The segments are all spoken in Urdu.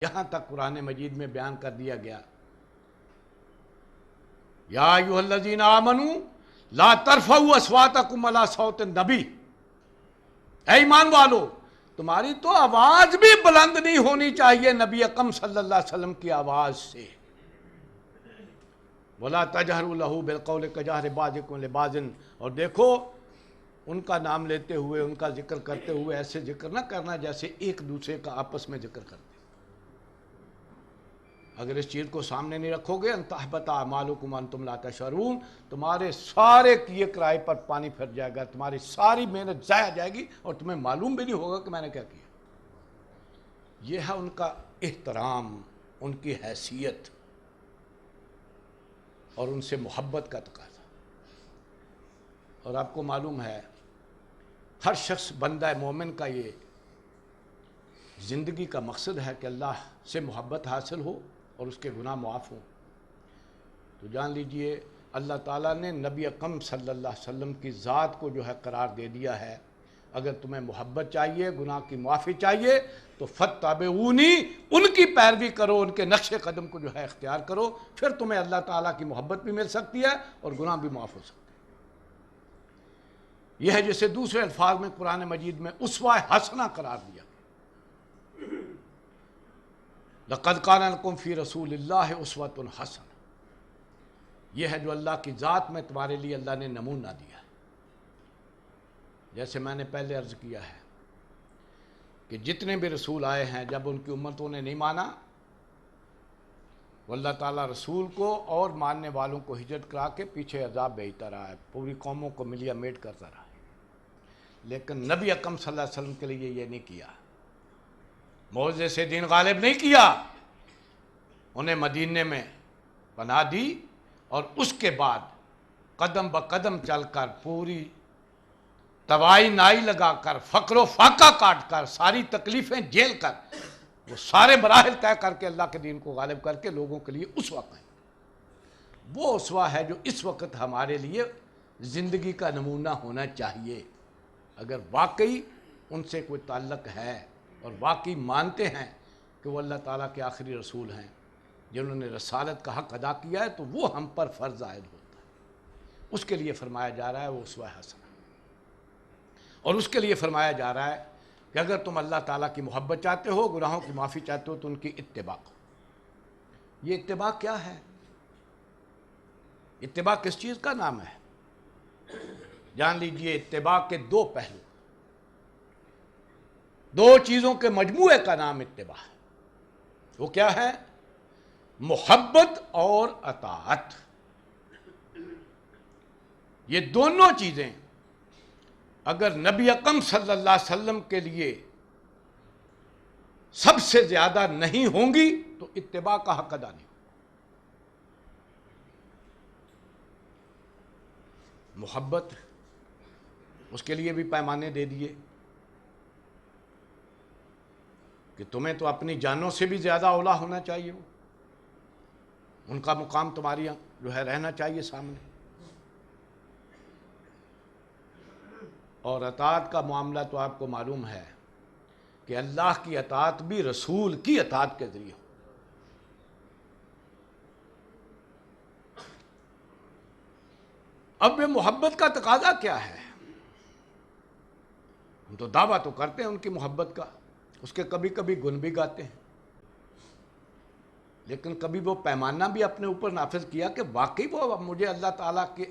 یہاں تک قرآن مجید میں بیان کر دیا گیا، یا ایھا الذین آمنوا لا ترفعوا اصواتکم علی صوت النبی، اے ایمان والو تمہاری تو آواز بھی بلند نہیں ہونی چاہیے نبی اکرم صلی اللہ علیہ وسلم کی آواز سے، ولا تجہروا لہ بالقول کجہر بعضکم لبعض، اور دیکھو ان کا نام لیتے ہوئے ان کا ذکر کرتے ہوئے ایسے ذکر نہ کرنا جیسے ایک دوسرے کا آپس میں ذکر کرتے۔ اگر اس چیز کو سامنے نہیں رکھو گے ان تحبط اعمالکم وانتم لا تشعرون، تمہارے سارے کیے کرائے پر پانی پھر جائے گا، تمہاری ساری محنت ضائع جائے گی اور تمہیں معلوم بھی نہیں ہوگا کہ میں نے کیا کیا۔ یہ ہے ان کا احترام، ان کی حیثیت اور ان سے محبت کا تقاضا۔ اور آپ کو معلوم ہے ہر شخص بندہ مومن کا یہ زندگی کا مقصد ہے کہ اللہ سے محبت حاصل ہو اور اس کے گناہ معاف ہوں۔ تو جان لیجئے اللہ تعالیٰ نے نبی اکرم صلی اللہ علیہ وسلم کی ذات کو جو ہے قرار دے دیا ہے، اگر تمہیں محبت چاہیے، گناہ کی معافی چاہیے تو فاتبعونی، ان کی پیروی کرو، ان کے نقش قدم کو جو ہے اختیار کرو، پھر تمہیں اللہ تعالیٰ کی محبت بھی مل سکتی ہے اور گناہ بھی معاف ہو سکتے ہیں۔ یہ ہے جسے دوسرے الفاظ میں قرآن مجید میں اسوہ حسنہ قرار دیا۔ لقد کان لکم فی رسول اللہ اسوۃ حسنہ، یہ ہے جو اللہ کی ذات میں تمہارے لیے اللہ نے نمونہ دیا ہے۔ جیسے میں نے پہلے عرض کیا ہے کہ جتنے بھی رسول آئے ہیں جب ان کی امتوں نے نہیں مانا، وہ اللہ تعالیٰ رسول کو اور ماننے والوں کو ہجرت کرا کے پیچھے عذاب بھیجتا رہا ہے، پوری قوموں کو ملیا میٹ کرتا رہا ہے، لیکن نبی اکرم صلی اللہ علیہ وسلم کے لیے یہ نہیں کیا، معجزے سے دین غالب نہیں کیا، انہیں مدینے میں پناہ دی اور اس کے بعد قدم بقدم چل کر پوری توائی نائی لگا کر فقر و فاقہ کاٹ کر ساری تکلیفیں جھیل کر وہ سارے مراحل طے کر کے اللہ کے دین کو غالب کر کے لوگوں کے لیے اسوہ قائم۔ وہ اسوہ ہے جو اس وقت ہمارے لیے زندگی کا نمونہ ہونا چاہیے، اگر واقعی ان سے کوئی تعلق ہے اور واقعی مانتے ہیں کہ وہ اللہ تعالیٰ کے آخری رسول ہیں جنہوں نے رسالت کا حق ادا کیا ہے، تو وہ ہم پر فرض عائد ہوتا ہے۔ اس کے لیے فرمایا جا رہا ہے وہ اسوہ حسنہ، اور اس کے لیے فرمایا جا رہا ہے کہ اگر تم اللہ تعالیٰ کی محبت چاہتے ہو، گناہوں کی معافی چاہتے ہو تو ان کی اتباع کرو۔ یہ اتباع کیا ہے؟ اتباع کس چیز کا نام ہے؟ جان لیجئے اتباع کے دو پہلو، دو چیزوں کے مجموعے کا نام اتباع ہے۔ وہ کیا ہے؟ محبت اور اطاعت۔ یہ دونوں چیزیں اگر نبی اکرم صلی اللہ علیہ وسلم کے لیے سب سے زیادہ نہیں ہوں گی تو اتباع کا حق ادا نہیں۔ محبت، اس کے لیے بھی پیمانے دے دیے کہ تمہیں تو اپنی جانوں سے بھی زیادہ اولیٰ ہونا چاہیے، ان کا مقام تمہاری جو ہے رہنا چاہیے سامنے۔ اور اطاعت کا معاملہ تو آپ کو معلوم ہے کہ اللہ کی اطاعت بھی رسول کی اطاعت کے ذریعے ہو۔ اب یہ محبت کا تقاضا کیا ہے؟ ہم تو دعویٰ تو کرتے ہیں ان کی محبت کا، اس کے کبھی کبھی گن بھی گاتے ہیں، لیکن کبھی وہ پیمانہ بھی اپنے اوپر نافذ کیا کہ واقعی وہ مجھے اللہ تعالیٰ کے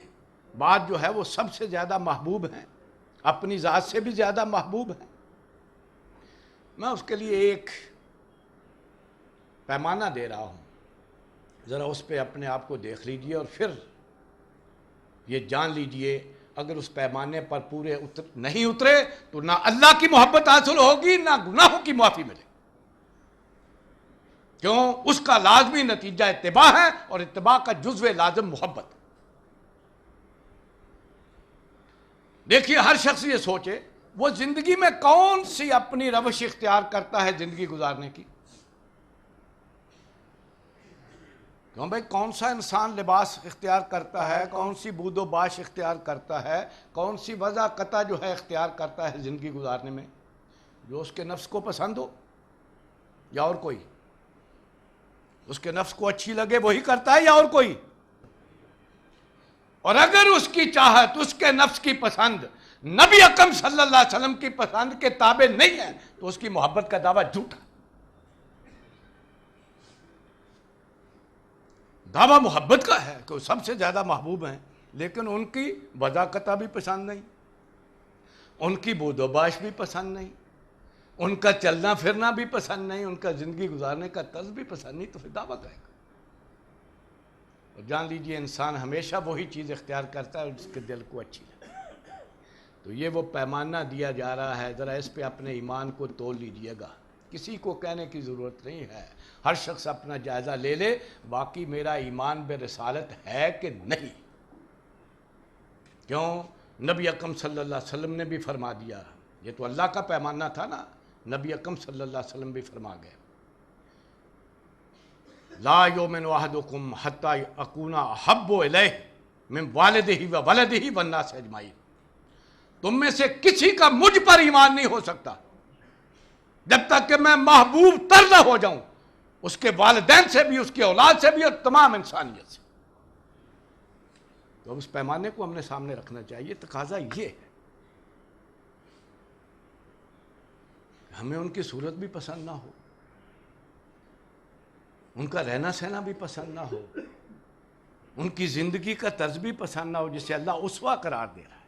بعد جو ہے وہ سب سے زیادہ محبوب ہیں، اپنی ذات سے بھی زیادہ محبوب ہیں۔ میں اس کے لیے ایک پیمانہ دے رہا ہوں، ذرا اس پہ اپنے آپ کو دیکھ لیجئے اور پھر یہ جان لیجئے اگر اس پیمانے پر پورے نہیں اترے تو نہ اللہ کی محبت حاصل ہوگی نہ گناہوں کی معافی ملے، کیوں؟ اس کا لازمی نتیجہ اتباع ہے اور اتباع کا جزو لازم محبت۔ دیکھیے ہر شخص یہ سوچے وہ زندگی میں کون سی اپنی روش اختیار کرتا ہے زندگی گزارنے کی؟ کیوں بھائی، کون سا انسان لباس اختیار کرتا ہے، کون سی بود و باش اختیار کرتا ہے، کون سی وضع قطع جو ہے اختیار کرتا ہے زندگی گزارنے میں؟ جو اس کے نفس کو پسند ہو یا اور کوئی؟ اس کے نفس کو اچھی لگے وہی کرتا ہے یا اور کوئی؟ اور اگر اس کی چاہت، اس کے نفس کی پسند نبی اکرم صلی اللہ علیہ وسلم کی پسند کے تابع نہیں ہے تو اس کی محبت کا دعویٰ جھوٹا۔ دعویٰ محبت کا ہے کہ وہ سب سے زیادہ محبوب ہیں، لیکن ان کی وضاقتہ بھی پسند نہیں، ان کی بود و باش بھی پسند نہیں، ان کا چلنا پھرنا بھی پسند نہیں، ان کا زندگی گزارنے کا طرز بھی پسند نہیں، تو پھر دعویٰ کرے گا۔ اور جان لیجئے انسان ہمیشہ وہی چیز اختیار کرتا ہے جس کے دل کو اچھی لگے۔ تو یہ وہ پیمانہ دیا جا رہا ہے، ذرا اس پہ اپنے ایمان کو تول لیجئے گا، کسی کو کہنے کی ضرورت نہیں ہے، ہر شخص اپنا جائزہ لے لے، باقی میرا ایمان بے رسالت ہے کہ نہیں۔ کیوں؟ نبی اکرم صلی اللہ علیہ وسلم نے بھی فرما دیا، یہ تو اللہ کا پیمانہ تھا نا، نبی اکرم صلی اللہ علیہ وسلم بھی فرما گئے، لا یؤمن احدکم حتی اکون احب الیہ من والدہ و ولدہ والناس اجمعین۔ تم میں سے کسی کا مجھ پر ایمان نہیں ہو سکتا جب تک کہ میں محبوب تر نہ ہو جاؤں اس کے والدین سے بھی، اس کی اولاد سے بھی، اور تمام انسانیت سے۔ تو اس پیمانے کو ہم نے سامنے رکھنا چاہیے۔ تقاضا یہ ہے، ہمیں ان کی صورت بھی پسند نہ ہو، ان کا رہنا سہنا بھی پسند نہ ہو، ان کی زندگی کا طرز بھی پسند نہ ہو جسے اللہ اسوہ قرار دے رہا ہے،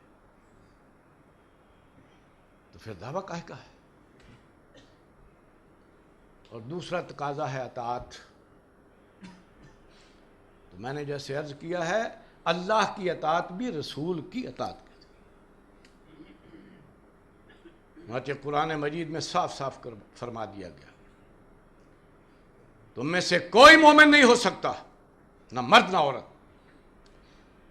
تو پھر دعویٰ کاہے کا ہے؟ اور دوسرا تقاضا ہے اطاعت۔ تو میں نے جیسے عرض کیا ہے، اللہ کی اطاعت بھی رسول کی اطاعت کی۔ چنانچہ قرآن مجید میں صاف صاف کر فرما دیا گیا، تم میں سے کوئی مومن نہیں ہو سکتا، نہ مرد نہ عورت،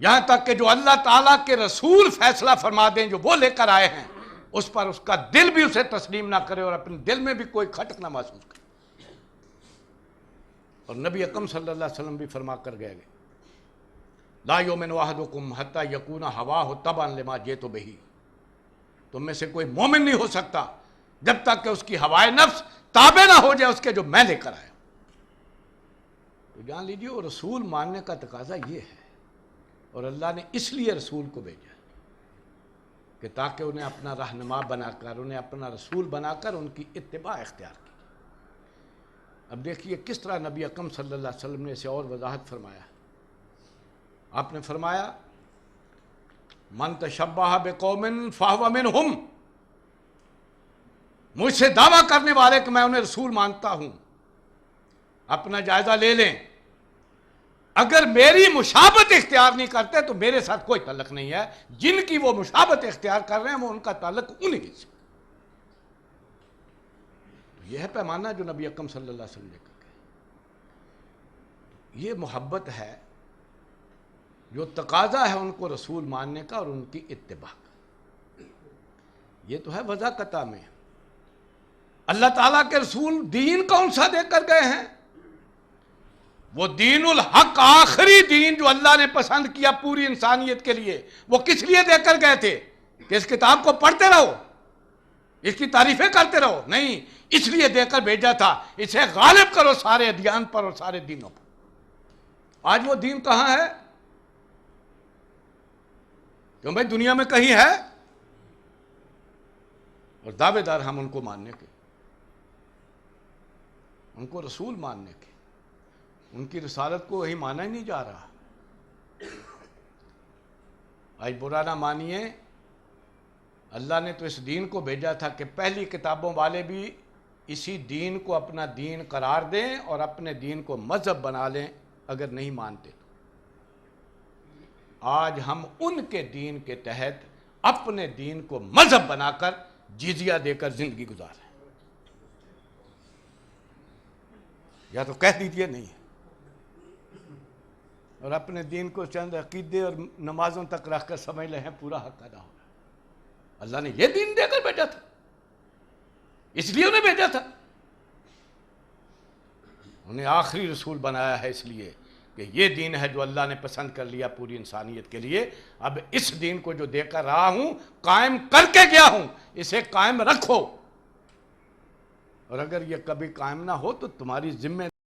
یہاں تک کہ جو اللہ تعالیٰ کے رسول فیصلہ فرما دیں جو وہ لے کر آئے ہیں اس پر اس کا دل بھی اسے تسلیم نہ کرے اور اپنے دل میں بھی کوئی کھٹک نہ محسوس کرے۔ اور نبی اکرم صلی اللہ علیہ وسلم بھی فرما کر گئے لا یؤمن احدکم حتی یکون ہواہ تبعا لما جئت بہ۔ تم میں سے کوئی مومن نہیں ہو سکتا جب تک کہ اس کی ہوائے نفس تابع نہ ہو جائے اس کے جو میں لے کر آیا۔ تو جان لیجیے وہ رسول ماننے کا تقاضا یہ ہے، اور اللہ نے اس لیے رسول کو بھیجا کہ تاکہ انہیں اپنا رہنما بنا کر، انہیں اپنا رسول بنا کر ان کی اتباع اختیار کی۔ اب دیکھیے کس طرح نبی اکرم صلی اللہ علیہ وسلم نے اسے اور وضاحت فرمایا۔ آپ نے فرمایا من تشبہ بقوم فہو منہم، مجھ سے دعویٰ کرنے والے کہ میں انہیں رسول مانتا ہوں، اپنا جائزہ لے لیں، اگر میری مشابہت اختیار نہیں کرتے تو میرے ساتھ کوئی تعلق نہیں ہے، جن کی وہ مشابہت اختیار کر رہے ہیں وہ ان کا تعلق انہی سے۔ یہ ہے پیمانہ جو نبی اکرم صلی اللہ علیہ وسلم نے کہا، یہ محبت ہے جو تقاضا ہے ان کو رسول ماننے کا اور ان کی اتباع کا۔ یہ تو ہے وضاقتہ میں۔ اللہ تعالیٰ کے رسول دین کون سا دے کر گئے ہیں؟ وہ دین الحق، آخری دین جو اللہ نے پسند کیا پوری انسانیت کے لیے، وہ کس لیے دے کر گئے تھے کہ اس کتاب کو پڑھتے رہو، اس کی تعریفیں کرتے رہو؟ نہیں، اس لیے دے کر بھیجا تھا اسے غالب کرو سارے ادیان پر اور سارے دینوں پر۔ آج وہ دین کہاں ہے؟ کیوں بھائی دنیا میں کہیں ہے؟ اور دعوے دار ہم ان کو ماننے کے، ان کو رسول ماننے کے، ان کی رسالت کو وہی مانا ہی نہیں جا رہا۔ آج برا نہ مانیے، اللہ نے تو اس دین کو بھیجا تھا کہ پہلی کتابوں والے بھی اسی دین کو اپنا دین قرار دیں اور اپنے دین کو مذہب بنا لیں اگر نہیں مانتے تو۔ آج ہم ان کے دین کے تحت اپنے دین کو مذہب بنا کر جزیہ دے کر زندگی گزار رہے ہیں۔ یا تو کہہ دیجئے نہیں، اور اپنے دین کو چند عقیدے اور نمازوں تک رکھ کر سمجھ لیں پورا حق ادا ہو رہا ہے۔ اللہ نے یہ دین دے کر بھیجا تھا، اس لیے انہیں بھیجا تھا، انہیں آخری رسول بنایا ہے اس لیے کہ یہ دین ہے جو اللہ نے پسند کر لیا پوری انسانیت کے لیے۔ اب اس دین کو جو دے کر رہا ہوں، قائم کر کے گیا ہوں، اسے قائم رکھو، اور اگر یہ کبھی قائم نہ ہو تو تمہاری ذمہ